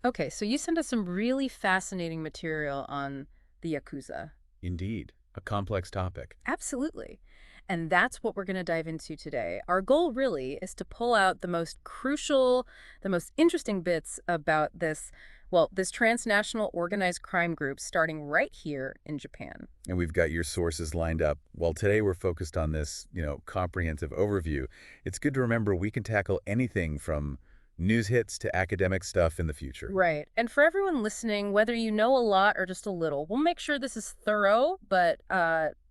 Okay, so you sent us some really fascinating material on the Yakuza. Indeed, a complex topic. Absolutely. And that's what we're going to dive into today. Our goal really is to pull out the most crucial, the most interesting bits about this transnational organized crime group starting right here in Japan. And we've got your sources lined up. Well, today we're focused on this, comprehensive overview. It's good to remember we can tackle anything from news hits to academic stuff in the future. Right. And for everyone listening, whether you know a lot or just a little, we'll make sure this is thorough, but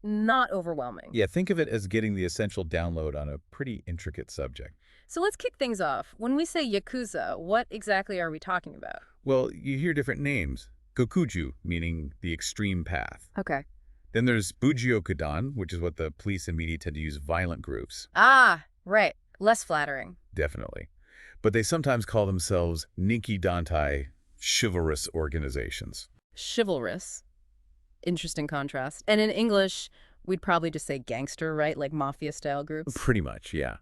not overwhelming. Yeah, think of it as getting the essential download on a pretty intricate subject. So let's kick things off. When we say Yakuza, what exactly are we talking about? Well, you hear different names. Gokuju, meaning the extreme path. Okay. Then there's Bujiokudan, which is what the police and media tend to use violent groups. Ah, right. Less flattering. Definitely. But they sometimes call themselves Ninki Dantai, chivalrous organizations. Chivalrous. Interesting contrast. And in English, we'd probably just say gangster, right? Like mafia style groups. Pretty much, yeah.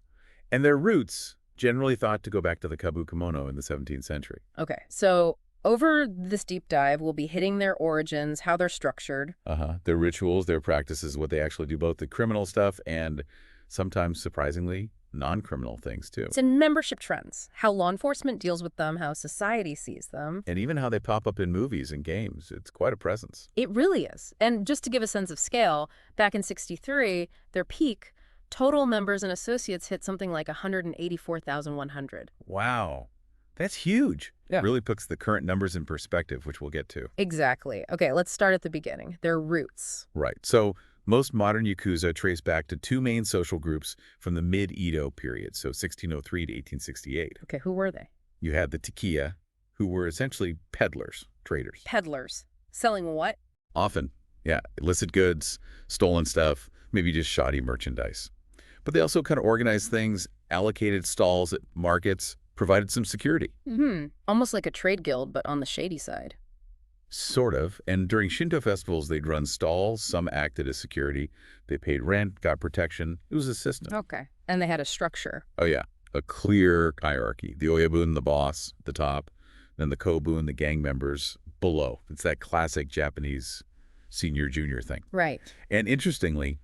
And their roots generally thought to go back to the kabukimono in the 17th century. Okay. So over this deep dive, we'll be hitting their origins, how they're structured. Their rituals, their practices, what they actually do, both the criminal stuff and sometimes, surprisingly, non-criminal things, too. It's in membership trends, how law enforcement deals with them, how society sees them. And even how they pop up in movies and games. It's quite a presence. It really is. And just to give a sense of scale, back in '63, their peak, total members and associates hit something like 184,100. Wow. That's huge. Yeah. Really puts the current numbers in perspective, which we'll get to. Exactly. Okay, let's start at the beginning. Their roots. Right. So most modern Yakuza trace back to two main social groups from the mid-Edo period, so 1603 to 1868. Okay, who were they? You had the Takiya, who were essentially peddlers, traders. Peddlers. Selling what? Often, yeah, illicit goods, stolen stuff, maybe just shoddy merchandise. But they also kind of organized things, allocated stalls at markets, provided some security. Almost like a trade guild, but on the shady side. Sort of. And during Shinto festivals, they'd run stalls. Some acted as security. They paid rent, got protection. It was a system. Okay. And they had a structure. Oh, yeah. A clear hierarchy. The Oyabun, the boss, at the top. Then the Kobun, the gang members, below. It's that classic Japanese senior-junior thing. Right. And interestingly,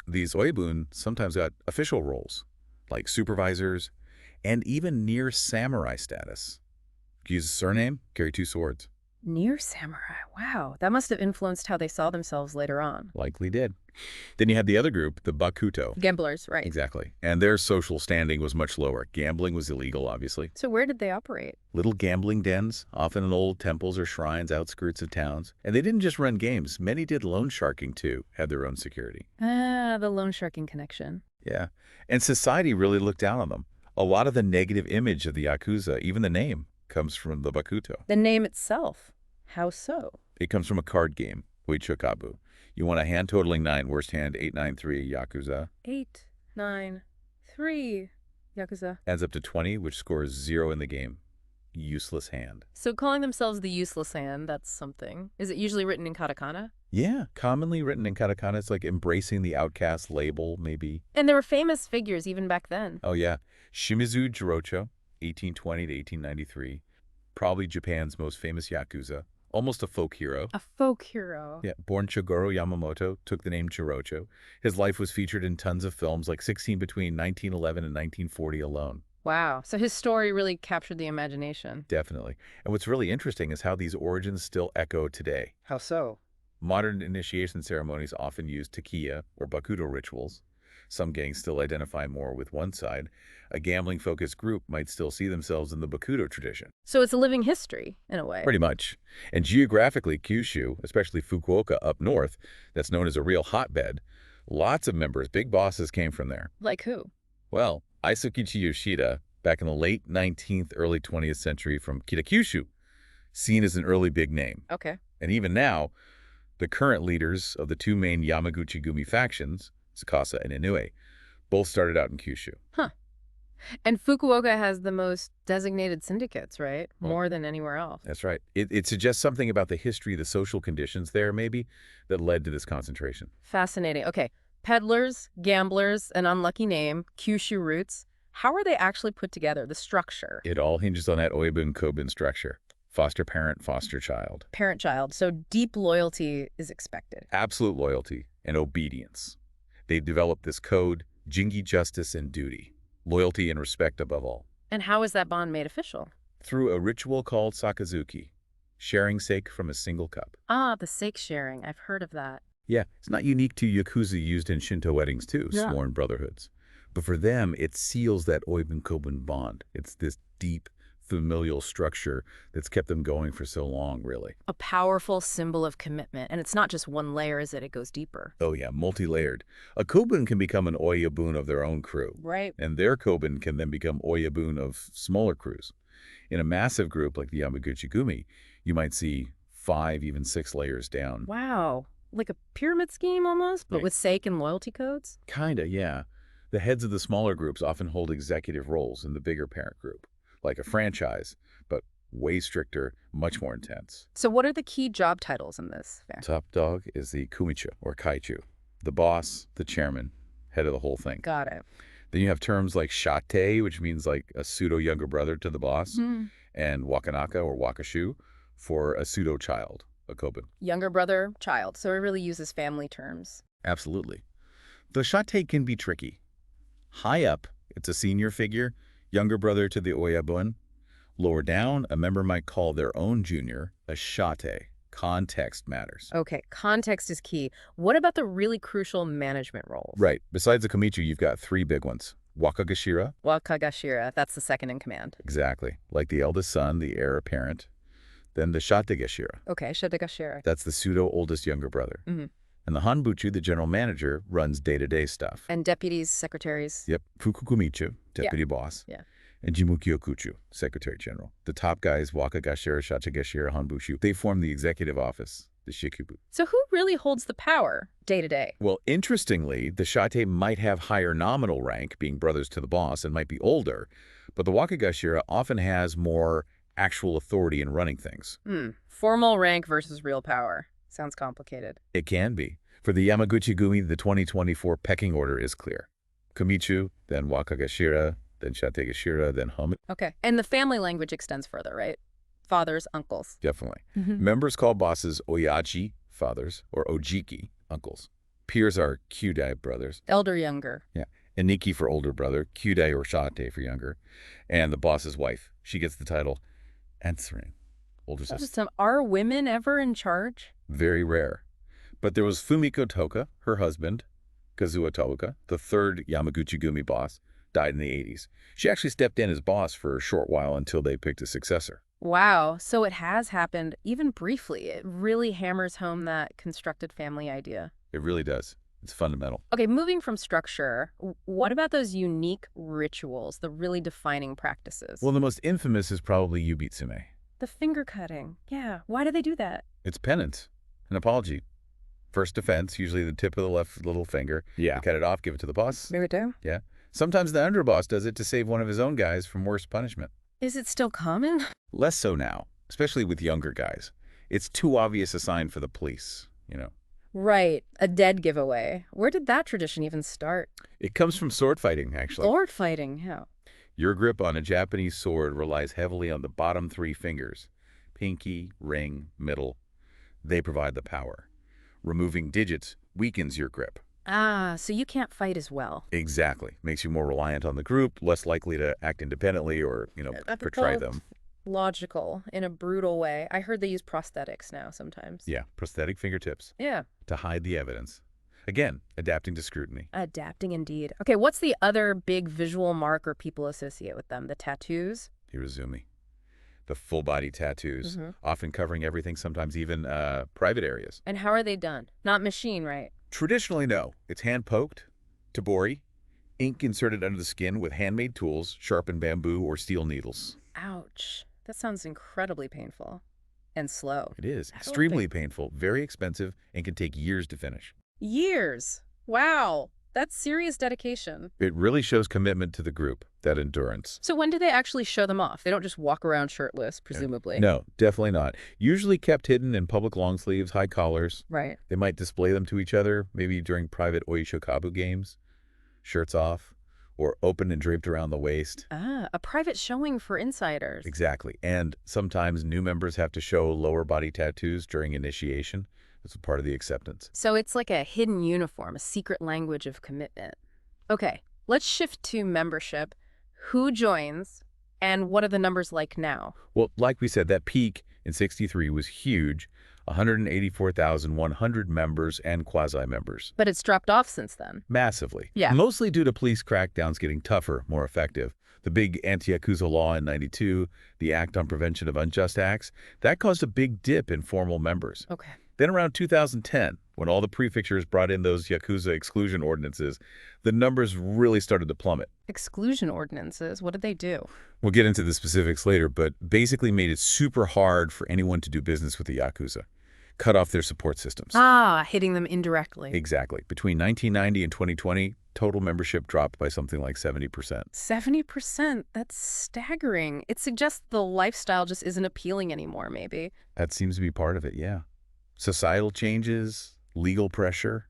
these Oyabun sometimes got official roles, like supervisors, and even near samurai status. Use a surname, carry two swords. Near samurai. Wow. That must have influenced how they saw themselves later on. Likely did. Then you had the other group, the Bakuto. Gamblers, right. Exactly. And their social standing was much lower. Gambling was illegal, obviously. So where did they operate? Little gambling dens, often in old temples or shrines outskirts of towns. And they didn't just run games. Many did loan sharking, too, had their own security. Ah, the loan sharking connection. Yeah. And society really looked down on them. A lot of the negative image of the Yakuza, even the name, comes from the Bakuto. The name itself. How so? It comes from a card game, Uichokabu. You want a hand totaling 9, worst hand 893, Yakuza. 8, 9, 3, Yakuza. Adds up to 20, which scores 0 in the game. Useless hand. So calling themselves the useless hand, that's something. Is it usually written in katakana? Yeah, commonly written in katakana. It's like embracing the outcast label, maybe. And there were famous figures even back then. Oh, yeah. Shimizu Jirocho, 1820 to 1893. Probably Japan's most famous Yakuza. Almost a folk hero. A folk hero. Yeah, born Chigoro Yamamoto, took the name Jirocho. His life was featured in tons of films, like 16 between 1911 and 1940 alone. Wow. So his story really captured the imagination. Definitely. And what's really interesting is how these origins still echo today. How so? Modern initiation ceremonies often use takiya or bakudo rituals. Some gangs still identify more with one side. A gambling-focused group might still see themselves in the bakudo tradition. So it's a living history, in a way. Pretty much. And geographically, Kyushu, especially Fukuoka up north, that's known as a real hotbed, lots of members, big bosses came from there. Like who? Well, Isukichi Yoshida, back in the late 19th, early 20th century from Kitakyushu, seen as an early big name. Okay. And even now, the current leaders of the two main Yamaguchi-gumi factions, Tsukasa and Inoue, both started out in Kyushu. Huh. And Fukuoka has the most designated syndicates, right? More than anywhere else. That's right. It suggests something about the history, the social conditions there, maybe, that led to this concentration. Fascinating. Okay. Peddlers, gamblers, an unlucky name, Kyushu roots. How are they actually put together, the structure? It all hinges on that Oibun Kobun structure. Foster parent, foster child. Parent-child, so deep loyalty is expected. Absolute loyalty and obedience. They develop this code, jingi justice and duty, loyalty and respect above all, And how is that bond made official? through a ritual called sakazuki, sharing sake from a single cup. Ah, the sake sharing. I've heard of that. Yeah, it's not unique to Yakuza used in Shinto weddings too, Yeah. sworn brotherhoods. But for them, it seals that Oibun-Kobun bond. It's this deep, familial structure that's kept them going for so long, really. A powerful symbol of commitment. And it's not just one layer, is it? It goes deeper. Oh yeah, multi-layered. A Kobun can become an Oyabun of their own crew, Right. and their Kobun can then become Oyabun of smaller crews. In a massive group like the Yamaguchi-gumi, you might see 5, even 6 layers down. Wow. Like a pyramid scheme almost, but Right. with sake and loyalty codes? Kinda, yeah. The heads of the smaller groups often hold executive roles in the bigger parent group, like a franchise, but way stricter, much more intense. So what are the key job titles in this fair? Top dog is the kumicho, or kaichu, the boss, the chairman, head of the whole thing. Got it. Then you have terms like shate, which means like a pseudo-younger brother to the boss, and wakanaka, or wakashu, for a pseudo-child, a kobun. Younger brother, child. So it really uses family terms. Absolutely. The shate can be tricky. High up, it's a senior figure, younger brother to the oyabun. Lower down, a member might call their own junior a shate. Context matters. Okay, context is key. What about the really crucial management roles? Right. Besides the komichu, you've got 3 big ones. Wakagashira. Wakagashira, that's the second in command. Exactly. Like the eldest son, the heir apparent. Then the shategashira. Okay, Shadagashira. That's the pseudo-oldest younger brother. Mm-hmm. And the hanbuchu, the general manager, runs day-to-day stuff. And deputies, secretaries. Yep. Fukukumichu, deputy boss. Yeah. And Jimukyokuchu, secretary general. The top guys, Wakagashira, Shachigashira, Hanbushu, they form the executive office, the shikubu. So who really holds the power day to day? Well, interestingly, the shate might have higher nominal rank, being brothers to the boss, and might be older, but the Wakagashira often has more actual authority in running things. Formal rank versus real power. Sounds complicated. It can be. For the Yamaguchi-gumi, the 2024 pecking order is clear. Komichu, then Wakagashira, then Shategashira, then Hum. Okay. And the family language extends further, right? Fathers, uncles. Definitely. Members call bosses Oyaji, fathers, or Ojiki, uncles. Peers are Kyudai, brothers. Elder, younger. Yeah. Aniki for older brother, Kyudai or Shate for younger. And the boss's wife. She gets the title Answering, older sister. Are women ever in charge? Very rare. But there was Fumiko Toka, her husband, Kazuo Toka, the third Yamaguchi-gumi boss, died in the 80s. She actually stepped in as boss for a short while until they picked a successor. Wow. So it has happened, even briefly. It really hammers home that constructed family idea. It really does. It's fundamental. Okay, moving from structure, what about those unique rituals, the really defining practices? Well, the most infamous is probably Yubitsume. The finger cutting. Yeah. Why do they do that? It's penance, an apology. First offense, usually the tip of the left little finger. Yeah. Uh, You cut it off, give it to the boss. Mirito? Yeah. Sometimes the underboss does it to save one of his own guys from worse punishment. Is it still common? Less so now, especially with younger guys. It's too obvious a sign for the police, you know. Right. A dead giveaway. Where did that tradition even start? It comes from sword fighting, actually. Sword fighting, yeah. Your grip on a Japanese sword relies heavily on the bottom 3 fingers. Pinky, ring, middle. They provide the power. Removing digits weakens your grip. Ah, so you can't fight as well. Exactly. Makes you more reliant on the group, less likely to act independently or, betray them. Logical, in a brutal way. I heard they use prosthetics now sometimes. Yeah, prosthetic fingertips Yeah. to hide the evidence. Again, adapting to scrutiny. Adapting indeed. Okay, what's the other big visual marker people associate with them? The tattoos? Hirozumi. The full-body tattoos, Mhm. often covering everything, sometimes even private areas. And how are they done? Not machine, right? Traditionally, no. It's hand-poked, tabori, ink inserted under the skin with handmade tools, sharpened bamboo or steel needles. Ouch. That sounds incredibly painful. And slow. It is I don't extremely think- painful, very expensive, and can take years to finish. Years. Wow. That's serious dedication. It really shows commitment to the group, that endurance. So when do they actually show them off? They don't just walk around shirtless, presumably. No, definitely not. Usually kept hidden in public long sleeves, high collars. Right. They might display them to each other, maybe during private oishokabu games, shirts off, or open and draped around the waist. Ah, a private showing for insiders. Exactly. And sometimes new members have to show lower body tattoos during initiation. It's a part of the acceptance. So it's like a hidden uniform, a secret language of commitment. Okay, let's shift to membership. Who joins, and what are the numbers like now? Well, like we said, that peak in 63 was huge, 184,100 members and quasi-members. But it's dropped off since then. Massively. Yeah. Mostly due to police crackdowns getting tougher, more effective. The big anti-Yakuza law in 92, the Act on Prevention of Unjust Acts, that caused a big dip in formal members. Okay. Then around 2010, when all the prefectures brought in those Yakuza exclusion ordinances, the numbers really started to plummet. Exclusion ordinances, what did they do? We'll get into the specifics later, but basically made it super hard for anyone to do business with the Yakuza. Cut off their support systems. Ah, hitting them indirectly. Exactly. Between 1990 and 2020, total membership dropped by something like 70%. 70%? That's staggering. It suggests the lifestyle just isn't appealing anymore, maybe. That seems to be part of it, yeah. Societal changes, legal pressure.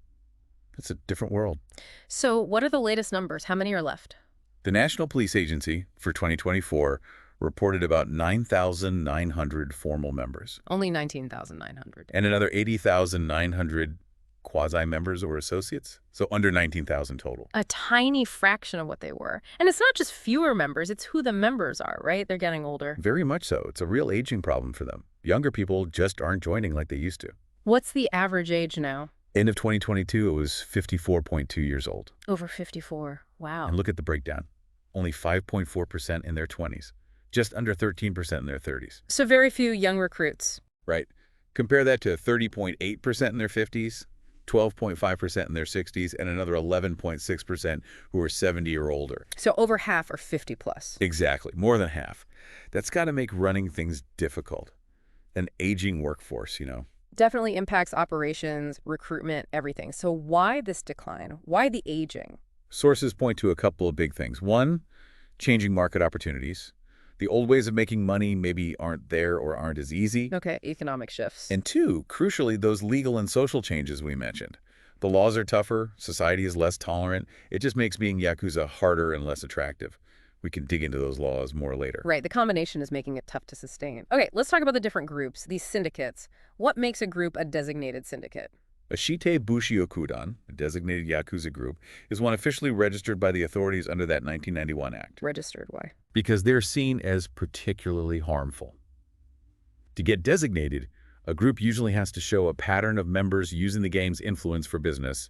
It's a different world. So what are the latest numbers? How many are left? The National Police Agency for 2024 reported about 9,900 formal members Only 19,900. and another 80,900 quasi-members or associates, so under 19,000 total. A tiny fraction of what they were. And it's not just fewer members, it's who the members are, right? They're getting older. Very much so. It's a real aging problem for them. Younger people just aren't joining like they used to. What's the average age now? End of 2022, it was 54.2 years old. Over 54. Wow. And look at the breakdown. Only 5.4% in their 20s, just under 13% in their 30s. So very few young recruits. Right. Compare that to 30.8% in their 50s, 12.5% in their 60s, and another 11.6% who are 70 or older. So over half are 50 plus. Exactly, more than half. That's got to make running things difficult. An aging workforce, you know. Definitely impacts operations, recruitment, everything. So why this decline? Why the aging? Sources point to a couple of big things. One, changing market opportunities. The old ways of making money maybe aren't there or aren't as easy. Okay, economic shifts. And two, crucially, those legal and social changes we mentioned. The laws are tougher, society is less tolerant. It just makes being Yakuza harder and less attractive. We can dig into those laws more later. Right, the combination is making it tough to sustain. Okay, let's talk about the different groups, these syndicates. What makes a group a designated syndicate? A Shite Bushiokudan, a designated Yakuza group, is one officially registered by the authorities under that 1991 Act. Registered, why? Because they're seen as particularly harmful. To get designated, a group usually has to show a pattern of members using the game's influence for business,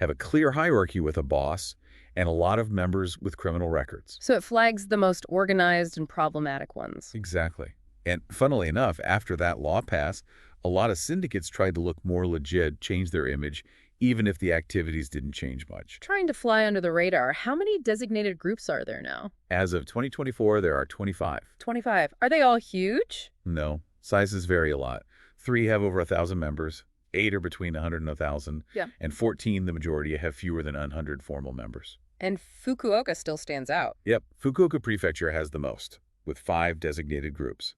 have a clear hierarchy with a boss, and a lot of members with criminal records. So it flags the most organized and problematic ones. Exactly. And funnily enough, after that law passed, a lot of syndicates tried to look more legit, change their image, even if the activities didn't change much. Trying to fly under the radar, how many designated groups are there now? As of 2024, there are 25. 25. Are they all huge? No, sizes vary a lot. 3 have over 1,000 members, 8 are between 100 and 1,000, Yeah. and 14, the majority, have fewer than 100 formal members. And Fukuoka still stands out. Yep, Fukuoka Prefecture has the most, with 5 designated groups.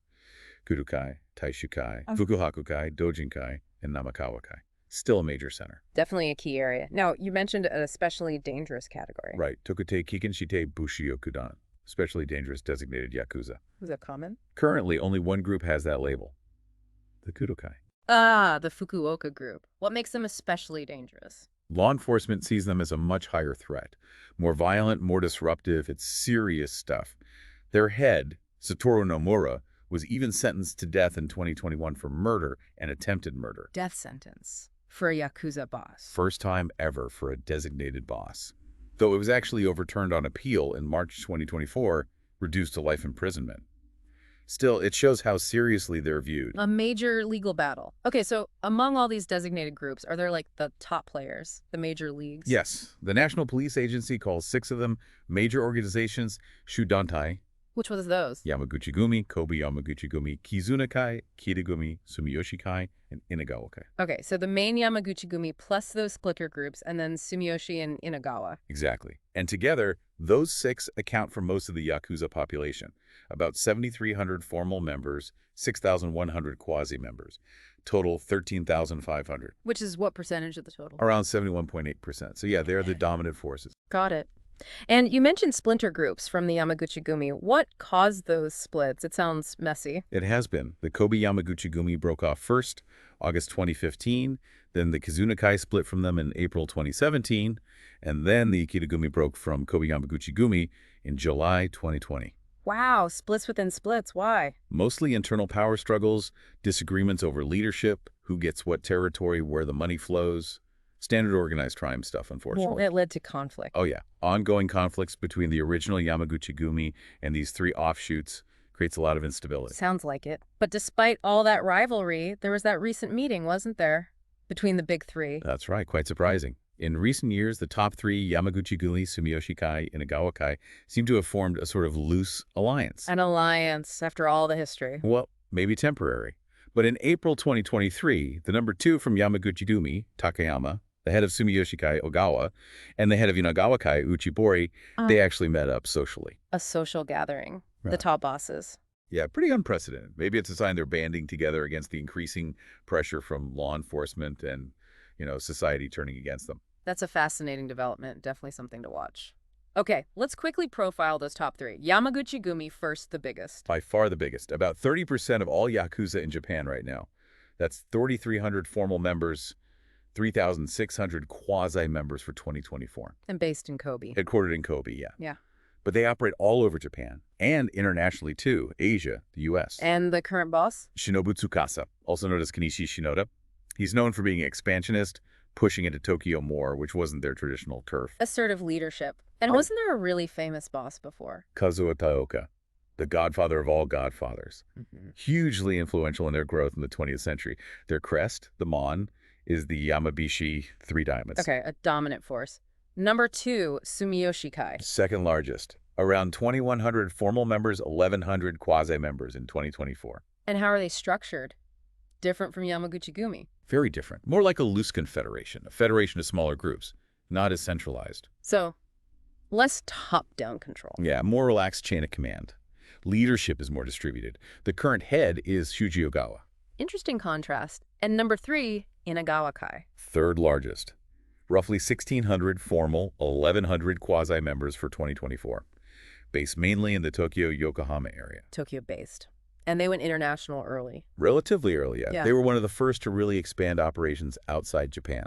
Kudokai, Taishukai, Fukuhakukai, Dojinkai, and Namakawakai. Still a major center. Definitely a key area. Now, you mentioned an especially dangerous category. Right, Tokutei Kikenshite Bushiokudan, especially dangerous designated Yakuza. Was that common? Currently, only one group has that label, the Kudokai. Ah, the Fukuoka group. What makes them especially dangerous? Law enforcement sees them as a much higher threat. More violent, more disruptive, it's serious stuff. Their head, Satoru Nomura, was even sentenced to death in 2021 for murder and attempted murder. Death sentence for a Yakuza boss. First time ever for a designated boss. Though it was actually overturned on appeal in March 2024, reduced to life imprisonment. Still, it shows how seriously they're viewed. A major legal battle. Okay, so among all these designated groups, are there like the top players, the major leagues? Yes, the National Police Agency calls 6 of them major organizations, Shudantai, Which was those? Yamaguchi-gumi, Kobe Yamaguchi-gumi, Kizuna-kai, Kitagumi, Sumiyoshi-kai, and Inagawa-kai. Okay, so the main Yamaguchi-gumi plus those splitter groups, and then Sumiyoshi and Inagawa. Exactly. And together, those 6 account for most of the Yakuza population. About 7,300 formal members, 6,100 quasi-members. Total 13,500. Which is what percentage of the total? Around 71.8%. So yeah, they're the dominant forces. Got it. And you mentioned splinter groups from the Yamaguchi-gumi. What caused those splits? It sounds messy. It has been. The Kobe Yamaguchi-gumi broke off first, August 2015, then the Kizunakai split from them in April 2017, and then the Ikitagumi broke from Kobe Yamaguchi-gumi in July 2020. Wow, splits within splits. Why? Mostly internal power struggles, disagreements over leadership, who gets what territory, where the money flows. Standard organized crime stuff, Well, unfortunately. it led to conflict. Oh yeah, ongoing conflicts between the original Yamaguchi-gumi and these three offshoots creates a lot of instability. Sounds like it. But despite all that rivalry, there was that recent meeting, wasn't there? Between the big three. That's right, quite surprising. In recent years, the top three, Yamaguchi-gumi, Sumiyoshi-kai, and Inagawa-kai, seem to have formed a sort of loose alliance. An alliance after all the history. Well, maybe temporary. But in April 2023, the number two from Yamaguchi-gumi, Takayama, the head of Sumiyoshi-kai, Ogawa, and the head of Inagawa-kai, Uchibori, they actually met up socially. A social gathering. The Right. top bosses. Yeah, pretty unprecedented. Maybe it's a sign they're banding together against the increasing pressure from law enforcement and, society turning against them. That's a fascinating development. Definitely something to watch. Okay, let's quickly profile those top three. Yamaguchi-gumi first, the biggest. By far the biggest. About 30% of all Yakuza in Japan right now. That's 3,300 formal members, 3,600 quasi-members for 2024. And based in Kobe. Headquartered in Kobe, yeah. Yeah. But they operate all over Japan, and internationally too, Asia, the U.S. And the current boss? Shinobu Tsukasa, also known as Kenichi Shinoda. He's known for being expansionist, pushing into Tokyo more, which wasn't their traditional turf. Assertive leadership. And Oh. wasn't there a really famous boss before? Kazuo Taoka, the godfather of all godfathers. Hugely influential in their growth in the 20th century. Their crest, the Mon, is the Yamabishi Three Diamonds. Okay, a dominant force. Number two, Sumiyoshi Kai. Second largest. Around 2,100 formal members, 1,100 quasi-members in 2024. And how are they structured? Different from Yamaguchi-gumi. Very different. More like a loose confederation, a federation of smaller groups, not as centralized. So, less top-down control. Yeah, more relaxed chain of command. Leadership is more distributed. The current head is Shuji Ogawa. Interesting contrast. And number three, Inagawa Kai. Third largest. Roughly 1,600 formal, 1,100 quasi-members for 2024. Based mainly in the Tokyo-Yokohama area. Tokyo-based. And they went international early. Relatively early, yeah. Yeah. They were one of the first to really expand operations outside Japan.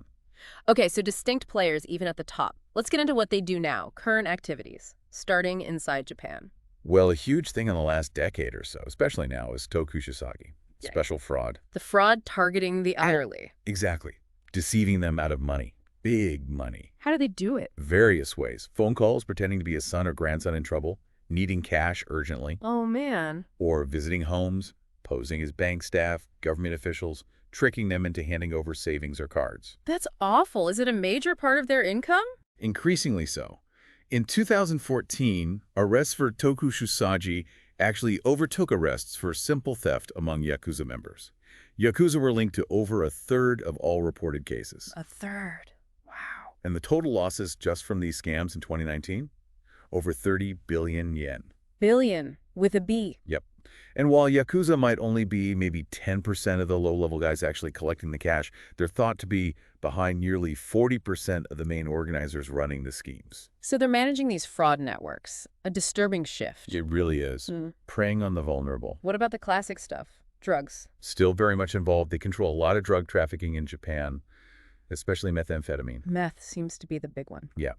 Okay, so distinct players even at the top. Let's get into what they do now, current activities, starting inside Japan. Well, a huge thing in the last decade or so, especially now, is tokushisagi, Yeah. special fraud. The fraud targeting the elderly. Exactly. Deceiving them out of money. Big money. How do they do it? Various ways. Phone calls pretending to be a son or grandson in trouble, needing cash urgently, Oh, man. or visiting homes, posing as bank staff, government officials, tricking them into handing over savings or cards. That's awful. Is it a major part of their income? Increasingly so. In 2014, arrests for tokushisagi actually overtook arrests for simple theft among Yakuza members. Yakuza were linked to over a third of all reported cases. A third. Wow. And the total losses just from these scams in 2019? Over 30 billion yen. Billion with a B. Yep. And while Yakuza might only be maybe 10% of the low-level guys actually collecting the cash, they're thought to be behind nearly 40% of the main organizers running the schemes. So they're managing these fraud networks. A disturbing shift. It really is. Preying on the vulnerable. What about the classic stuff? Drugs. Still very much involved. They control a lot of drug trafficking in Japan, especially methamphetamine. Meth seems to be the big one. Yeah.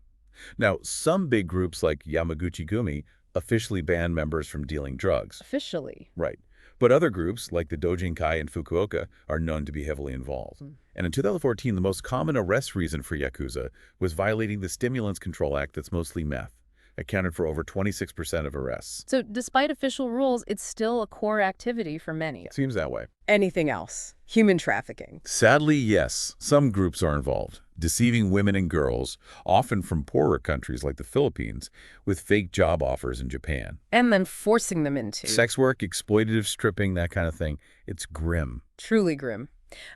Now, some big groups like Yamaguchi-gumi officially ban members from dealing drugs. Officially. Right. But other groups, like the Dojinkai in Fukuoka, are known to be heavily involved. And in 2014, the most common arrest reason for Yakuza was violating the Stimulants Control Act that's mostly meth, accounted for over 26% of arrests. So despite official rules, it's still a core activity for many. Seems that way. Anything else? Human trafficking. Sadly, yes, some groups are involved, deceiving women and girls, often from poorer countries like the Philippines, with fake job offers in Japan. And then forcing them into. Sex work, exploitative stripping, that kind of thing. It's grim. Truly grim.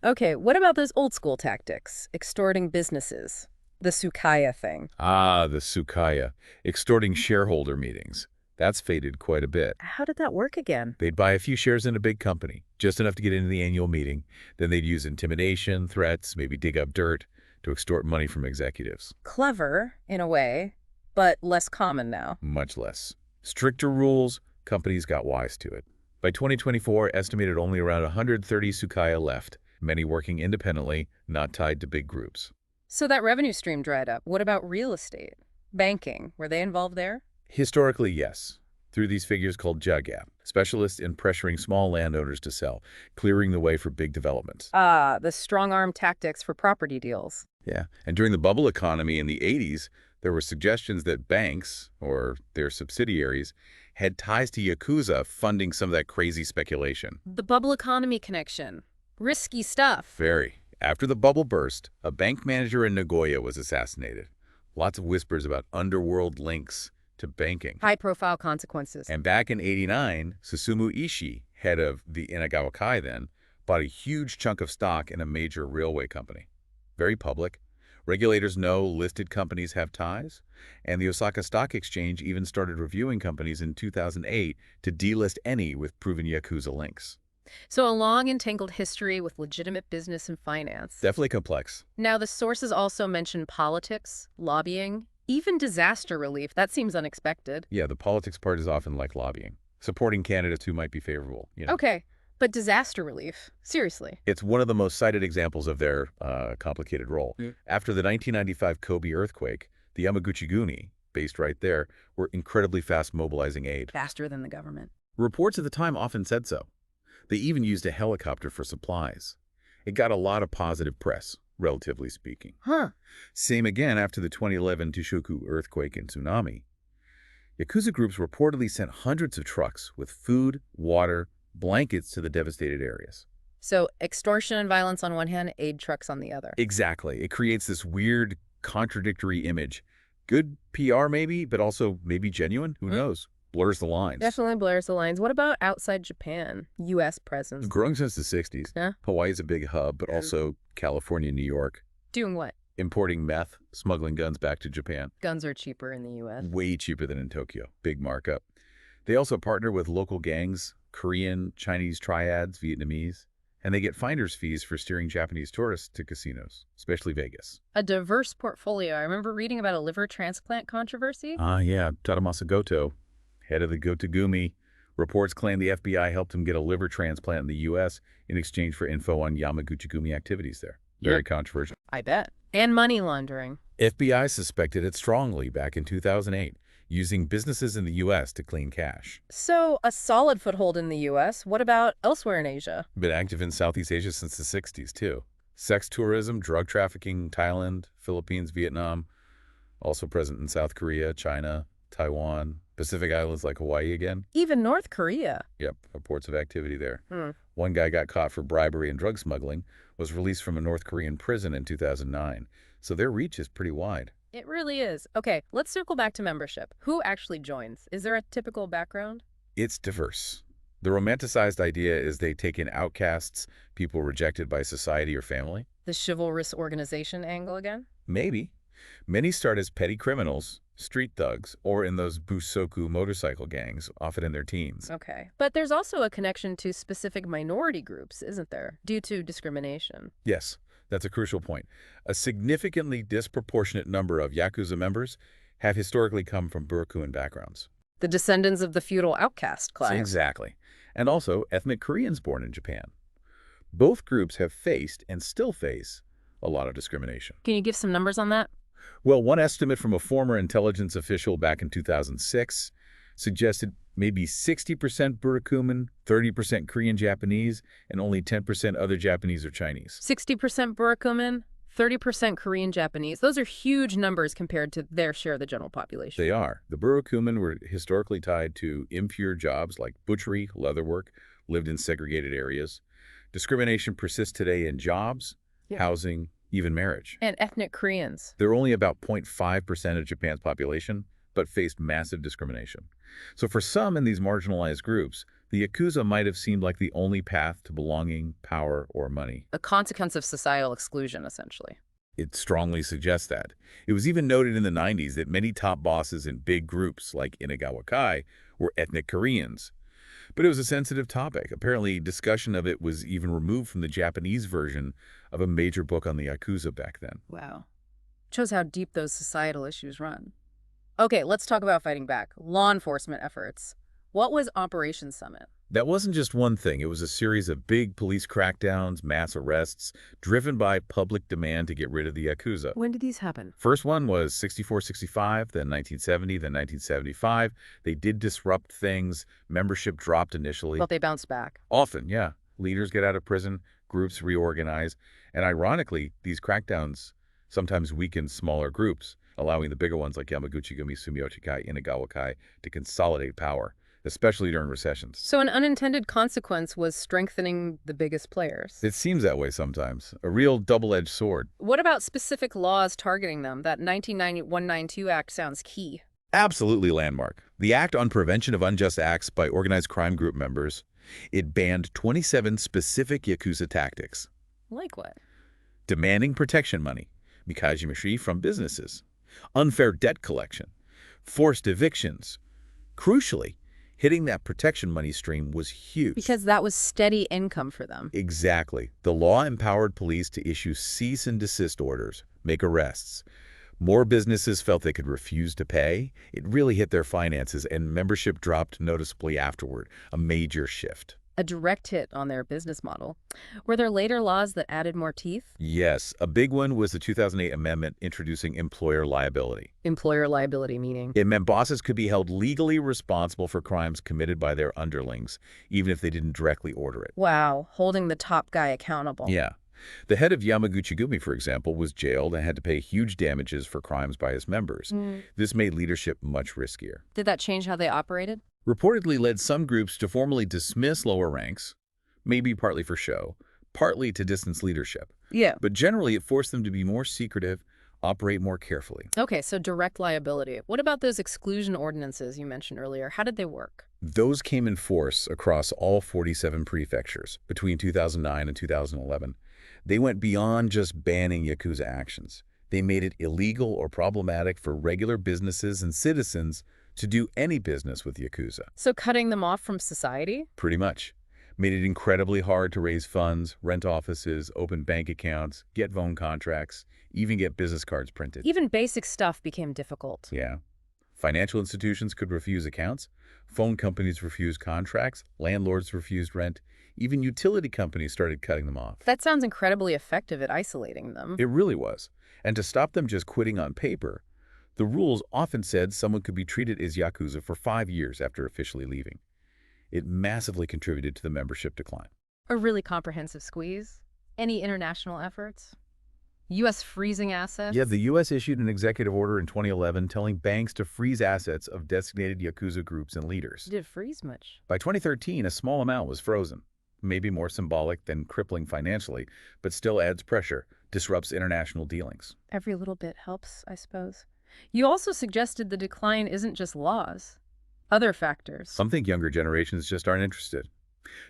Okay, what about those old school tactics? Extorting businesses. The Tsukaya thing. Ah, the Tsukaya, extorting shareholder meetings. That's faded quite a bit. How did that work again? They'd buy a few shares in a big company, just enough to get into the annual meeting. Then they'd use intimidation, threats, maybe dig up dirt to extort money from executives. Clever, in a way. but less common now. Much less. Stricter rules, companies got wise to it. By 2024, estimated only around 130 Tsukaya left, many working independently, not tied to big groups. So that revenue stream dried up. What about real estate? Banking, were they involved there? Historically, yes. Through these figures called JUGAP, specialists in pressuring small landowners to sell, clearing the way for big developments. Ah, the strong-arm tactics for property deals. Yeah, and during the bubble economy in the 80s, there were suggestions that banks, or their subsidiaries, had ties to Yakuza funding some of that crazy speculation. The bubble economy connection. Risky stuff. Very. After the bubble burst, a bank manager in Nagoya was assassinated. Lots of whispers about underworld links to banking. High-profile consequences. And back in '89, Susumu Ishii, head of the Inagawa Kai then, bought a huge chunk of stock in a major railway company. Very public. Regulators know listed companies have ties, and the Osaka Stock Exchange even started reviewing companies in 2008 to delist any with proven Yakuza links. So a long entangled history with legitimate business and finance. Definitely complex. Now, the sources also mention politics, lobbying, even disaster relief. That seems unexpected. Yeah, the politics part is often like lobbying, supporting candidates who might be favorable. Okay, but disaster relief? Seriously? It's one of the most cited examples of their complicated role. Yeah. After the 1995 Kobe earthquake, the Yamaguchi-guni, based right there, were incredibly fast mobilizing aid. Faster than the government. Reports at the time often said so. They even used a helicopter for supplies. It got a lot of positive press, relatively speaking. Huh. Same again after the 2011 Tushoku earthquake and tsunami. Yakuza groups reportedly sent hundreds of trucks with food, water, blankets to the devastated areas. So extortion and violence on one hand, aid trucks on the other. Exactly. It creates this weird, contradictory image. Good PR maybe, but also maybe genuine? Who knows? Blurs the lines. Definitely blurs the lines. What about outside Japan? U.S. presence? Growing since the 60s. Yeah. Hawaii's a big hub, but also California, New York. Doing what? Importing meth, smuggling guns back to Japan. Guns are cheaper in the U.S. Way cheaper than in Tokyo. Big markup. They also partner with local gangs, Korean, Chinese triads, Vietnamese, and they get finder's fees for steering Japanese tourists to casinos, especially Vegas. A diverse portfolio. I remember reading about a liver transplant controversy. Yeah, Tadamasa Goto, head of the Gotogumi. Reports claim the FBI helped him get a liver transplant in the U.S. in exchange for info on Yamaguchi-gumi activities there. Very controversial. I bet. And money laundering. FBI suspected it strongly back in 2008, using businesses in the U.S. to clean cash. So, a solid foothold in the U.S. What about elsewhere in Asia? Been active in Southeast Asia since the 60s, too. Sex tourism, drug trafficking, Thailand, Philippines, Vietnam. Also present in South Korea, China, Taiwan, Pacific Islands like Hawaii again. Even North Korea. Yep, reports of activity there. One guy got caught for bribery and drug smuggling, was released from a North Korean prison in 2009. So their reach is pretty wide. It really is. Okay, let's circle back to membership. Who actually joins? Is there a typical background? It's diverse. The romanticized idea is they take in outcasts, people rejected by society or family. The chivalrous organization angle again? Maybe. Many start as petty criminals, street thugs, or in those busoku motorcycle gangs, often in their teens. Okay. But there's also a connection to specific minority groups, isn't there? Due to discrimination. Yes, that's a crucial point. A significantly disproportionate number of Yakuza members have historically come from Burakuin backgrounds. The descendants of the feudal outcast class. Exactly. And also ethnic Koreans born in Japan. Both groups have faced and still face a lot of discrimination. Can you give some numbers on that? Well, one estimate from a former intelligence official back in 2006 suggested maybe 60% Burakumin, 30% Korean Japanese, and only 10% other Japanese or Chinese. 60% Burakumin, 30% Korean Japanese. Those are huge numbers compared to their share of the general population. They are. The Burakumin were historically tied to impure jobs like butchery, leatherwork, lived in segregated areas. Discrimination persists today in jobs, housing, even marriage. And ethnic Koreans. They're only about 0.5% of Japan's population, but faced massive discrimination. So for some in these marginalized groups, the Yakuza might have seemed like the only path to belonging, power, or money. A consequence of societal exclusion, essentially. It strongly suggests that. It was even noted in the 90s that many top bosses in big groups like Inagawa Kai were ethnic Koreans. But it was a sensitive topic. Apparently, discussion of it was even removed from the Japanese version of a major book on the Yakuza back then. Wow. Shows how deep those societal issues run. Okay, let's talk about fighting back. Law enforcement efforts. What was Operation Summit? That wasn't just one thing. It was a series of big police crackdowns, mass arrests, driven by public demand to get rid of the Yakuza. When did these happen? First one was 64, 65, then 1970, then 1975. They did disrupt things. Membership dropped initially. But they bounced back. Often, yeah. Leaders get out of prison, groups reorganize, and ironically, these crackdowns sometimes weaken smaller groups, allowing the bigger ones like Yamaguchi-gumi, Sumiochi-kai, Inagawa-kai to consolidate power, especially during recessions. So an unintended consequence was strengthening the biggest players. It seems that way sometimes. A real double-edged sword. What about specific laws targeting them? That 1991-92 Act sounds key. Absolutely landmark. The Act on Prevention of Unjust Acts by Organized Crime Group members. It banned 27 specific Yakuza tactics. Like what? Demanding protection money, mikajimashi from businesses, unfair debt collection, forced evictions. Crucially, hitting that protection money stream was huge. Because that was steady income for them. Exactly. The law empowered police to issue cease and desist orders, make arrests. More businesses felt they could refuse to pay. It really hit their finances, and membership dropped noticeably afterward, a major shift. A direct hit on their business model. Were there later laws that added more teeth? Yes, a big one was the 2008 amendment introducing employer liability. Employer liability meaning? It meant bosses could be held legally responsible for crimes committed by their underlings, even if they didn't directly order it. Wow, holding the top guy accountable. Yeah. The head of Yamaguchi-gumi, for example, was jailed and had to pay huge damages for crimes by his members. This made leadership much riskier. Did that change how they operated? Reportedly led some groups to formally dismiss lower ranks, maybe partly for show, partly to distance leadership. Yeah. But generally, it forced them to be more secretive, operate more carefully. Okay, so direct liability. What about those exclusion ordinances you mentioned earlier? How did they work? Those came in force across all 47 prefectures between 2009 and 2011. They went beyond just banning Yakuza actions. They made it illegal or problematic for regular businesses and citizens to do any business with Yakuza. So cutting them off from society? Pretty much. Made it incredibly hard to raise funds, rent offices, open bank accounts, get phone contracts, even get business cards printed. Even basic stuff became difficult. Yeah. Financial institutions could refuse accounts. Phone companies refused contracts. Landlords refused rent. Even utility companies started cutting them off. That sounds incredibly effective at isolating them. It really was. And to stop them just quitting on paper, the rules often said someone could be treated as Yakuza for 5 years after officially leaving. It massively contributed to the membership decline. A really comprehensive squeeze. Any international efforts? U.S. freezing assets? Yeah, the U.S. issued an executive order in 2011 telling banks to freeze assets of designated Yakuza groups and leaders. Did it freeze much? By 2013, a small amount was frozen. Maybe more symbolic than crippling financially, but still adds pressure, disrupts international dealings. Every little bit helps, I suppose. You also suggested the decline isn't just laws. Other factors. Some think younger generations just aren't interested.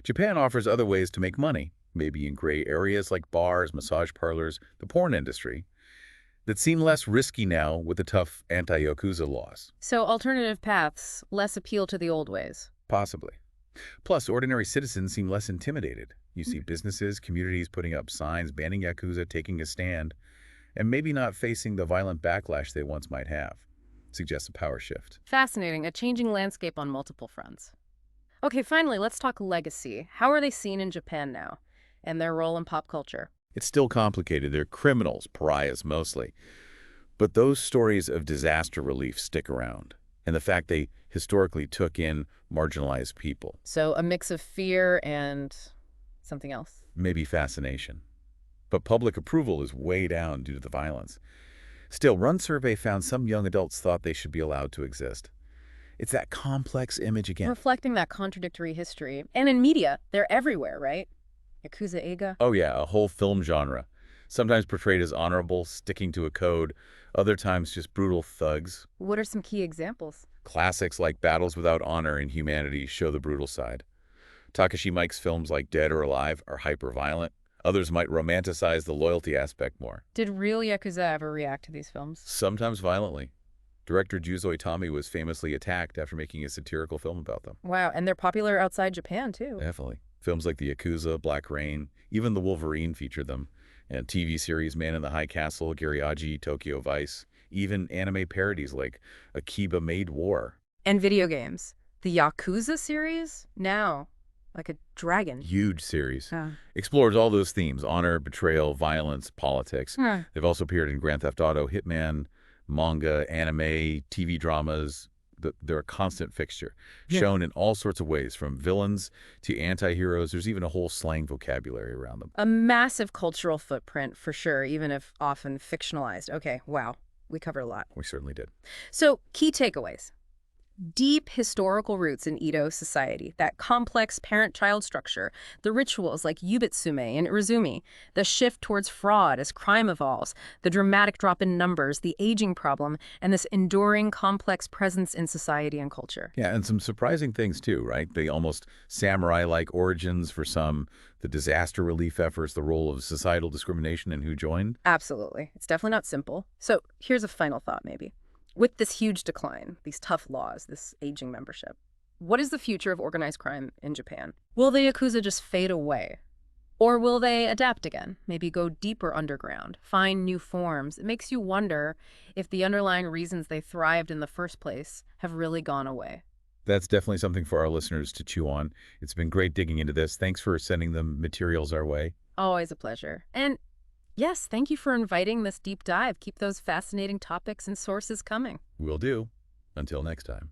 Japan offers other ways to make money, maybe in gray areas like bars, massage parlors, the porn industry, that seem less risky now with the tough anti-Yakuza laws. So alternative paths, less appeal to the old ways. Possibly. Plus, ordinary citizens seem less intimidated. You see businesses, communities putting up signs banning Yakuza, taking a stand, and maybe not facing the violent backlash they once might have. Suggests a power shift. Fascinating, a changing landscape on multiple fronts. Okay, finally, let's talk legacy. How are they seen in Japan now, and their role in pop culture? It's still complicated. They're criminals, pariahs mostly. But those stories of disaster relief stick around, and the fact they historically took in marginalized people. So a mix of fear and something else? Maybe fascination. But public approval is way down due to the violence. Still, one survey found some young adults thought they should be allowed to exist. It's that complex image again. Reflecting that contradictory history. And in media, they're everywhere, right? Yakuza Eiga. Oh yeah, a whole film genre. Sometimes portrayed as honorable, sticking to a code. Other times just brutal thugs. What are some key examples? Classics like Battles Without Honor and Humanity show the brutal side. Takashi Miike's films like Dead or Alive are hyper-violent. Others might romanticize the loyalty aspect more. Did real Yakuza ever react to these films? Sometimes violently. Director Juzo Itami was famously attacked after making a satirical film about them. Wow, and they're popular outside Japan, too. Definitely. Films like The Yakuza, Black Rain, even The Wolverine featured them. And TV series Man in the High Castle, Garyaji, Tokyo Vice. even anime parodies like Akiba Made War. And video games. The Yakuza series? Now, like a dragon. Huge series. Uh, Explores all those themes: honor, betrayal, violence, politics. huh. They've also appeared in Grand Theft Auto, Hitman, manga, anime, TV dramas. They're a constant fixture, Yeah. shown in all sorts of ways, from villains to anti-heroes. There's even a whole slang vocabulary around them. A massive cultural footprint, for sure, even if often fictionalized. Okay, wow. We covered a lot. We certainly did. So, key takeaways. Deep historical roots in Edo society, that complex parent-child structure, the rituals like yubitsume and iruzumi, the shift towards fraud as crime evolves, the dramatic drop in numbers, the aging problem, and this enduring complex presence in society and culture. Yeah, and some surprising things too, right? The almost samurai-like origins for some, the disaster relief efforts, the role of societal discrimination and who joined. Absolutely. It's definitely not simple. So here's a final thought, maybe. With this huge decline, these tough laws, this aging membership, what is the future of organized crime in Japan? Will the Yakuza just fade away? Or will they adapt again, maybe go deeper underground, find new forms? It makes you wonder if the underlying reasons they thrived in the first place have really gone away. That's definitely something for our listeners to chew on. It's been great digging into this. Thanks for sending the materials our way. Always a pleasure. And yes, thank you for inviting this deep dive. Keep those fascinating topics and sources coming. Will do. Until next time.